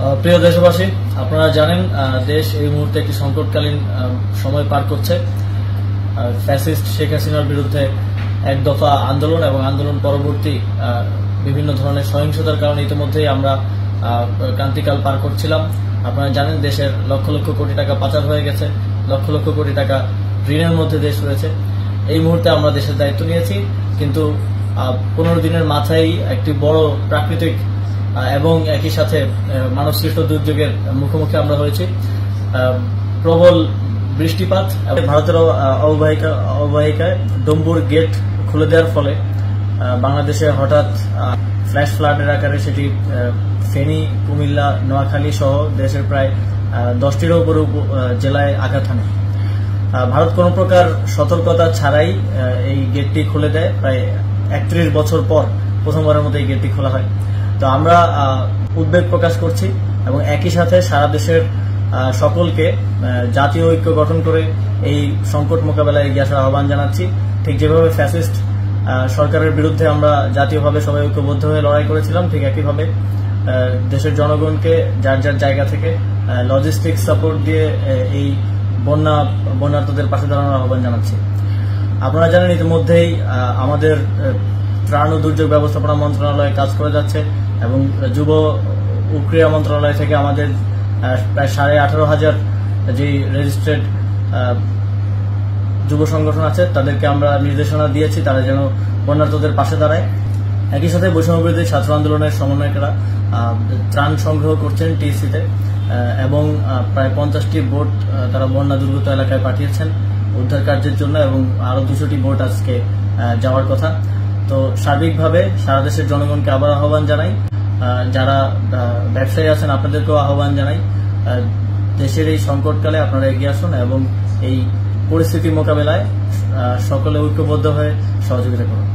প্রিয় দেশবাসী, আপনারা জানেন দেশ এই মুহূর্তে একটি সংকটকালীন সময় পার করছে। ফ্যাসিস্ট শেখ হাসিনার বিরুদ্ধে এক দফা আন্দোলন এবং আন্দোলন পরবর্তী বিভিন্ন ধরনের সহিংসতার কারণে ইতিমধ্যেই আমরা ক্রান্তিকাল পার করছিলাম। আপনারা জানেন দেশের লক্ষ লক্ষ কোটি টাকা পাচার হয়ে গেছে, লক্ষ লক্ষ কোটি টাকা ঋণের মধ্যে দেশ রয়েছে। এই মুহূর্তে আমরা দেশের দায়িত্ব নিয়েছি, কিন্তু 15 দিনের মাথায় একটি বড় প্রাকৃতিক এবং একই সাথে মানবসৃষ্ট দুর্যোগের মুখোমুখি আমরা হয়েছি। প্রবল বৃষ্টিপাত, ভারতের অববাহিকায় ডম্বুর গেট খুলে দেওয়ার ফলে বাংলাদেশে হঠাৎ ফ্ল্যাশ ফ্লাডের আকারে সেটি ফেনী, কুমিল্লা, নোয়াখালী সহ দেশের প্রায় 10টিরও উপরে জেলায় আঘাত হানে। ভারত কোনো প্রকার সতর্কতা ছাড়াই এই গেটটি খুলে দেয়। প্রায় 31 বছর পর প্রথমবারের মতো এই গেটটি খোলা হয়। তো আমরা উদ্বেগ প্রকাশ করছি এবং একই সাথে সারা দেশের সকলকে জাতীয় ঐক্য গঠন করে এই সংকট মোকাবেলায় এগিয়ে আসার আহ্বান জানাচ্ছি। ঠিক যেভাবে ফ্যাসিস্ট সরকারের বিরুদ্ধে আমরা জাতীয়ভাবে সবাই ঐক্যবদ্ধ হয়ে লড়াই করেছিলাম, ঠিক একইভাবে দেশের জনগণকে যার যার জায়গা থেকে লজিস্টিক সাপোর্ট দিয়ে এই বন্যার্তদের পাশে দাঁড়ানোর আহ্বান জানাচ্ছি। আপনারা জানেন ইতিমধ্যেই আমাদের ত্রাণ ও দুর্যোগ ব্যবস্থাপনা মন্ত্রণালয় কাজ করে যাচ্ছে এবং যুব ও ক্রীড়া মন্ত্রণালয় থেকে আমাদের প্রায় 18,500 যে রেজিস্ট্রেড যুব সংগঠন আছে তাদেরকে আমরা নির্দেশনা দিয়েছি তারা যেন বন্যার্তদের পাশে দাঁড়ায়। একই সাথে বৈষম্যবিরোধী ছাত্র আন্দোলনের সমন্বয়করা ত্রাণ সংগ্রহ করছেন টিএসসিতে এবং প্রায় 50টি বোট তারা বন্যা দুর্গত এলাকায় পাঠিয়েছেন উদ্ধার কার্যের জন্য এবং আরো 200টি বোট আজকে যাওয়ার কথা। তো সার্বিকভাবে সারা দেশের জনগণকে আবার আহ্বান জানাই, যারা ব্যবসায়ী আছেন আপনাদেরকেও আহ্বান জানাই, দেশের এই সংকটকালে আপনারা এগিয়ে আসুন এবং এই পরিস্থিতি মোকাবেলায় সকলে ঐক্যবদ্ধ হয়ে সহযোগিতা করুন।